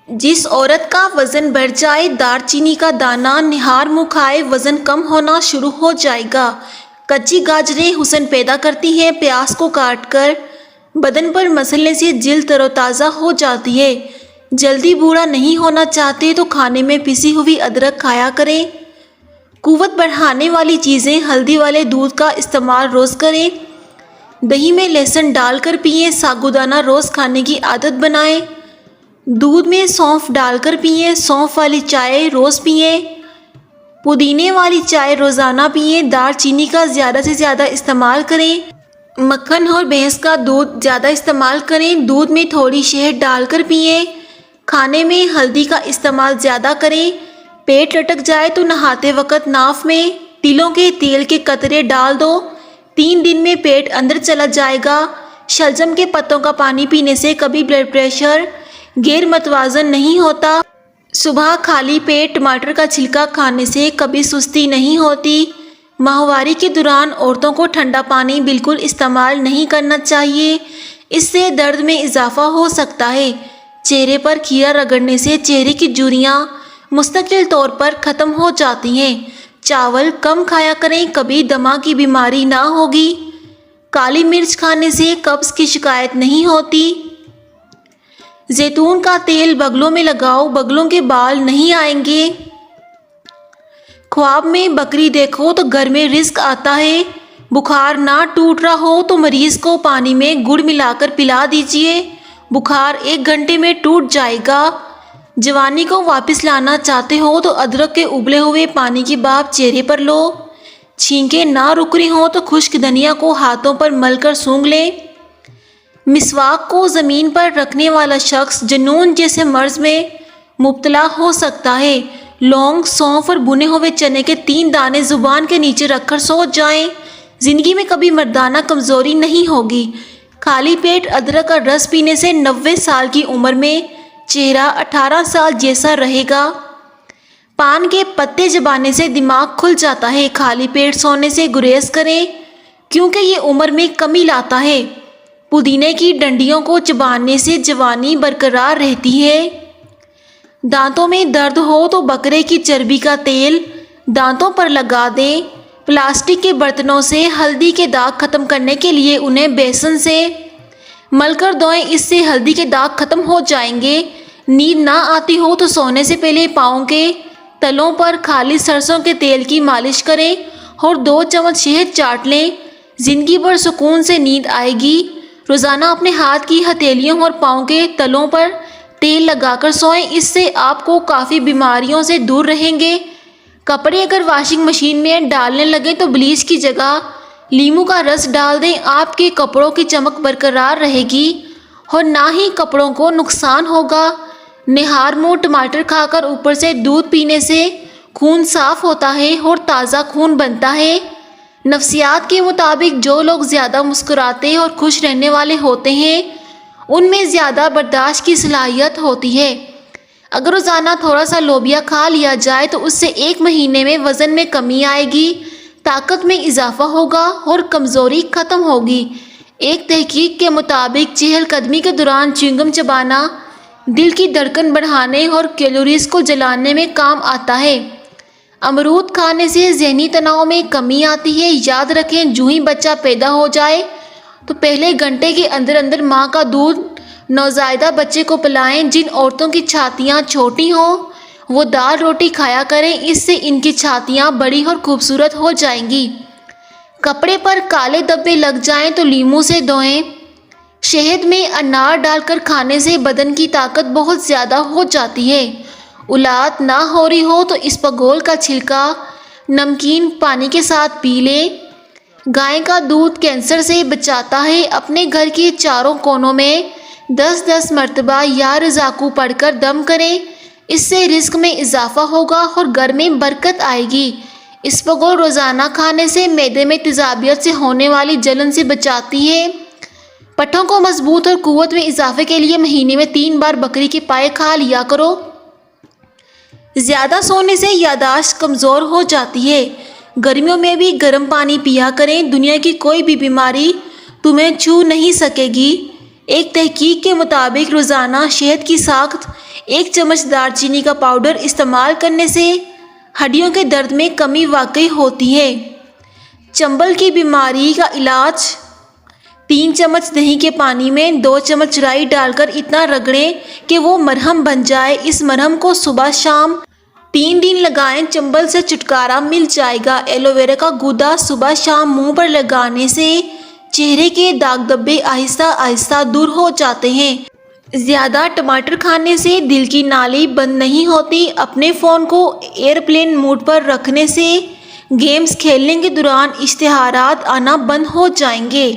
جس عورت کا وزن بڑھ جائے دار چینی کا دانہ نہار منہ کھائے وزن کم ہونا شروع ہو جائے گا۔ کچی گاجریں حسن پیدا کرتی ہیں۔ پیاز کو کاٹ کر بدن پر مسلنے سے جلد تر و تازہ ہو جاتی ہے۔ جلدی بوڑھا نہیں ہونا چاہتے تو کھانے میں پسی ہوئی ادرک کھایا کریں۔ قوت بڑھانے والی چیزیں ہلدی والے دودھ کا استعمال روز کریں۔ دہی میں لہسن ڈال کر پئیں۔ ساگودانہ روز کھانے کی عادت بنائیں۔ دودھ میں سونف ڈال کر پئیں۔ سونف والی چائے روز پئیں۔ پودینے والی چائے روزانہ پئیں۔ دار چینی کا زیادہ سے زیادہ استعمال کریں۔ مکھن اور بھینس کا دودھ زیادہ استعمال کریں۔ دودھ میں تھوڑی شہد ڈال کر پئیں۔ کھانے میں ہلدی کا استعمال زیادہ کریں۔ پیٹ لٹک جائے تو نہاتے وقت ناف میں تلوں کے تیل کے قطرے ڈال دو۔ 3 دن میں پیٹ اندر چلا جائے گا۔ شلجم کے پتوں کا پانی پینے سے کبھی بلڈ پریشر غیر متوازن نہیں ہوتا۔ صبح خالی پیٹ ٹماٹر کا چھلکا کھانے سے کبھی سستی نہیں ہوتی۔ ماہواری کے دوران عورتوں کو ٹھنڈا پانی بالکل استعمال نہیں کرنا چاہیے، اس سے درد میں اضافہ ہو سکتا ہے۔ چہرے پر کھیرا رگڑنے سے چہرے کی جھریاں مستقل طور پر ختم ہو جاتی ہیں۔ چاول کم کھایا کریں، کبھی دمہ کی بیماری نہ ہوگی۔ کالی مرچ کھانے سے قبض کی شکایت نہیں ہوتی۔ زیتون کا تیل بغلوں میں لگاؤ، بغلوں کے بال نہیں آئیں گے۔ خواب میں بکری دیکھو تو گھر میں رزق آتا ہے۔ بخار نہ ٹوٹ رہا ہو تو مریض کو پانی میں گڑ ملا کر پلا دیجیے، بخار 1 گھنٹے میں ٹوٹ جائے گا۔ جوانی کو واپس لانا چاہتے ہو تو ادرک کے ابلے ہوئے پانی کی بھاپ چہرے پر لو۔ چھینکیں نہ رک رہی ہوں تو خشک دھنیا کو ہاتھوں پر مل کر سونگھ لیں۔ مسواک کو زمین پر رکھنے والا شخص جنون جیسے مرض میں مبتلا ہو سکتا ہے۔ لونگ، سونف اور بھنے ہوئے چنے کے 3 دانے زبان کے نیچے رکھ کر سو جائیں۔ زندگی میں کبھی مردانہ کمزوری نہیں ہوگی۔ خالی پیٹ ادرک کا رس پینے سے 90 سال کی عمر میں چہرہ 18 سال جیسا رہے گا۔ پان کے پتے چبانے سے دماغ کھل جاتا ہے۔ خالی پیٹ سونے سے گریز کریں کیونکہ یہ عمر میں کمی لاتا ہے۔ پودینے کی ڈنڈیوں کو چبانے سے جوانی برقرار رہتی ہے۔ دانتوں میں درد ہو تو بکرے کی چربی کا تیل دانتوں پر لگا دیں۔ پلاسٹک کے برتنوں سے ہلدی کے داغ ختم کرنے کے لیے انہیں بیسن سے مل کر دھوئیں، اس سے ہلدی کے داغ ختم ہو جائیں گے۔ نیند نہ آتی ہو تو سونے سے پہلے پاؤں کے تلوں پر خالص سرسوں کے تیل کی مالش کریں اور 2 چمچ شہد چاٹ لیں۔ زندگی بھر سکون سے نیند آئے گی۔ روزانہ اپنے ہاتھ کی ہتھیلیوں اور پاؤں کے تلوں پر تیل لگا کر سوئیں، اس سے آپ کو کافی بیماریوں سے دور رہیں گے۔ کپڑے اگر واشنگ مشین میں ڈالنے لگیں تو بلیچ کی جگہ لیموں کا رس ڈال دیں، آپ کے کپڑوں کی چمک برقرار رہے گی اور نہ ہی کپڑوں کو نقصان ہوگا۔ نہار منہ ٹماٹر کھا کر اوپر سے دودھ پینے سے خون صاف ہوتا ہے اور تازہ خون بنتا ہے۔ نفسیات کے مطابق جو لوگ زیادہ مسکراتے اور خوش رہنے والے ہوتے ہیں ان میں زیادہ برداشت کی صلاحیت ہوتی ہے۔ اگر روزانہ تھوڑا سا لوبیا کھا لیا جائے تو اس سے 1 مہینے میں وزن میں کمی آئے گی، طاقت میں اضافہ ہوگا اور کمزوری ختم ہوگی۔ ایک تحقیق کے مطابق چہل قدمی کے دوران چیونگم چبانا دل کی دھڑکن بڑھانے اور کیلوریز کو جلانے میں کام آتا ہے۔ امرود کھانے سے ذہنی تناؤ میں کمی آتی ہے۔ یاد رکھیں، جو ہی بچہ پیدا ہو جائے تو پہلے گھنٹے کے اندر اندر ماں کا دودھ نوزائیدہ بچے کو پلائیں۔ جن عورتوں کی چھاتیاں چھوٹی ہوں وہ دال روٹی کھایا کریں، اس سے ان کی چھاتیاں بڑی اور خوبصورت ہو جائیں گی۔ کپڑے پر کالے دھبے لگ جائیں تو لیموں سے دھوئیں۔ شہد میں انار ڈال کر کھانے سے بدن کی طاقت بہت زیادہ ہو جاتی ہے۔ اولاد نہ ہو رہی ہو تو اسپغول کا چھلکا نمکین پانی کے ساتھ پی لیں۔ گائے کا دودھ کینسر سے بچاتا ہے۔ اپنے گھر کے چاروں کونوں میں 10-10 مرتبہ یا رزاقو پڑھ کر دم کریں، اس سے رزق میں اضافہ ہوگا اور گھر میں برکت آئے گی۔ اسپغول روزانہ کھانے سے معدے میں تیزابیت سے ہونے والی جلن سے بچاتی ہے۔ پٹھوں کو مضبوط اور قوت میں اضافے کے لیے مہینے میں 3 بار بکری کے پائے کھا لیا کرو۔ زیادہ سونے سے یادداشت کمزور ہو جاتی ہے۔ گرمیوں میں بھی گرم پانی پیا کریں، دنیا کی کوئی بھی بیماری تمہیں چھو نہیں سکے گی۔ ایک تحقیق کے مطابق روزانہ شہد کی ساخت 1 چمچ دار چینی کا پاؤڈر استعمال کرنے سے ہڈیوں کے درد میں کمی واقع ہوتی ہے۔ چنبل کی بیماری کا علاج: 3 چمچ دہی کے پانی میں 2 چمچ رائی ڈال کر اتنا رگڑیں کہ وہ مرہم بن جائے۔ اس مرہم کو صبح شام 3 دن لگائیں، چنبل سے چھٹکارا مل جائے گا۔ ایلو ویرا کا گودا صبح شام منہ پر لگانے سے چہرے کے داغ دھبے آہستہ آہستہ دور ہو جاتے ہیں۔ زیادہ ٹماٹر کھانے سے دل کی نالی بند نہیں ہوتی۔ اپنے فون کو ایئرپلین موڈ پر رکھنے سے گیمز کھیلنے کے دوران اشتہارات آنا بند ہو جائیں گے۔